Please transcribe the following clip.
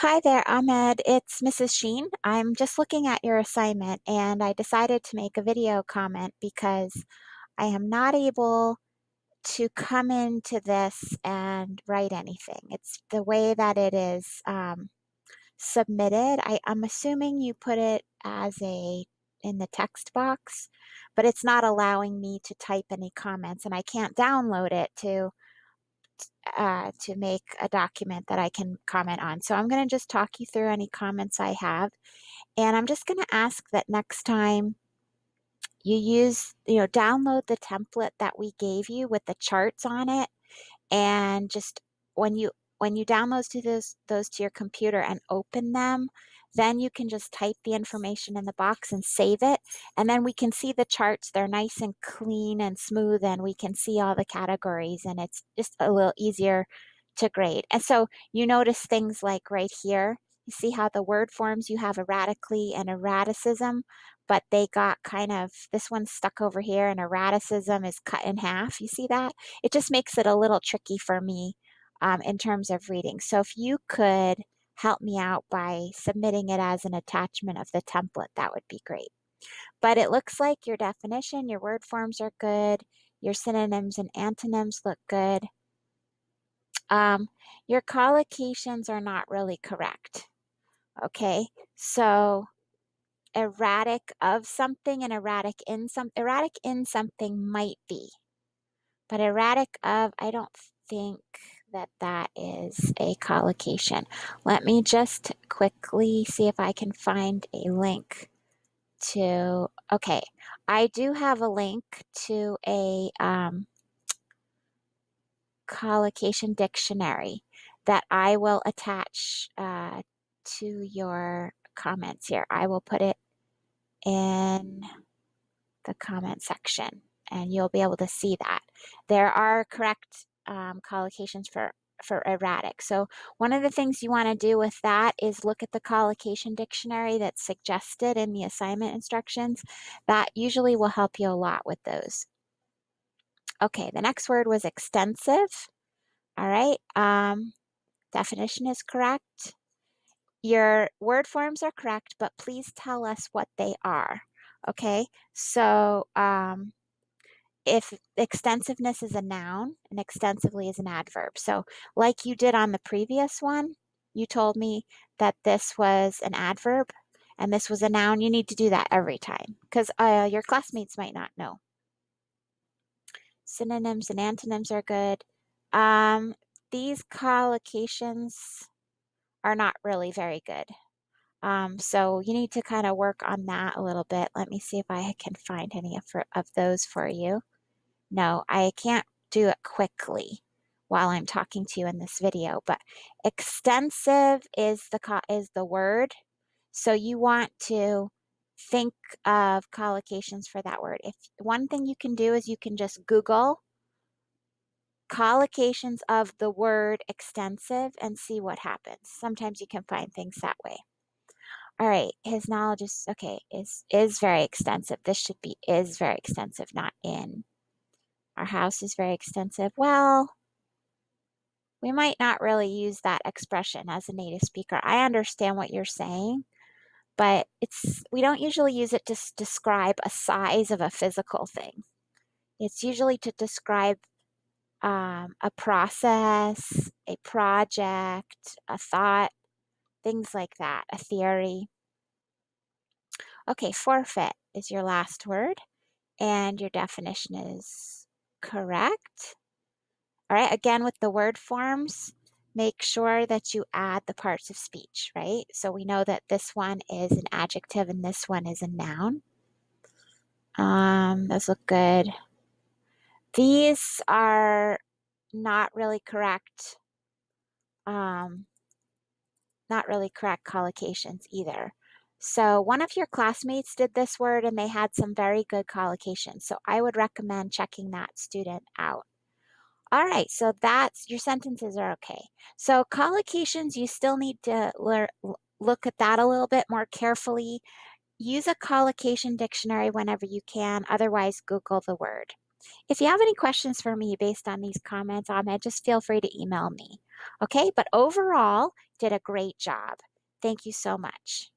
Hi there, Ahmed. It's Mrs. Sheen. I'm just looking at your assignment and I decided to make a video comment because I am not able to come into this and write anything. It's the way that it is submitted. I'm assuming you put it as in the text box, but it's not allowing me to type any comments and I can't download it to make a document that I can comment on. So I'm going to just talk you through any comments I have. And I'm just going to ask that next time download the template that we gave you with the charts on it. And just when you download to those to your computer and open them, then you can just type the information in the box and save it. And then we can see the charts. They're nice and clean and smooth, and we can see all the categories, and it's just a little easier to grade. And so you notice things like right here, you see how the word forms you have erratically and erraticism, but they got kind of, this one's stuck over here and erraticism is cut in half. You see that? It just makes it a little tricky for me in terms of reading. So if you could help me out by submitting it as an attachment of the template, that would be great. But it looks like your definition, your word forms are good, your synonyms and antonyms look good. Your collocations are not really correct. Okay, so erratic of something and erratic in something might be. But erratic of, I don't think that that is a collocation. Let me just quickly see if I can find a link to, okay, I do have a link to a collocation dictionary that I will attach to your comments here. I will put it in the comment section and you'll be able to see that. There are correct collocations for erratic. So one of the things you want to do with that is look at the collocation dictionary that's suggested in the assignment instructions. That usually will help you a lot with those. Okay, the next word was extensive. All right, definition is correct. Your word forms are correct, but please tell us what they are. Okay, so if extensiveness is a noun and extensively is an adverb. So like you did on the previous one, you told me that this was an adverb and this was a noun. You need to do that every time because your classmates might not know. Synonyms and antonyms are good. These collocations are not really very good. So you need to kind of work on that a little bit. Let me see if I can find any of those for you. No, I can't do it quickly while I'm talking to you in this video, but extensive is the word. So you want to think of collocations for that word. If one thing you can do is you can just Google collocations of the word extensive and see what happens. Sometimes you can find things that way. All right, his knowledge is okay, is very extensive. This should be is very extensive, not in. Our house is very extensive. Well, we might not really use that expression as a native speaker. I understand what you're saying, but we don't usually use it to describe a size of a physical thing. It's usually to describe a process, a project, a thought, things like that, a theory. Okay, forfeit is your last word, and your definition is correct. All right, again with the word forms, make sure that you add the parts of speech, right? So we know that this one is an adjective and this one is a noun. Those look good. These are not really correct, not really correct collocations either. So one of your classmates did this word and they had some very good collocations. So I would recommend checking that student out. All right, so that's your sentences are okay. So collocations, you still need to look at that a little bit more carefully. Use a collocation dictionary whenever you can. Otherwise, Google the word. If you have any questions for me based on these comments, Ahmed, just feel free to email me. Okay, but overall, did a great job. Thank you so much.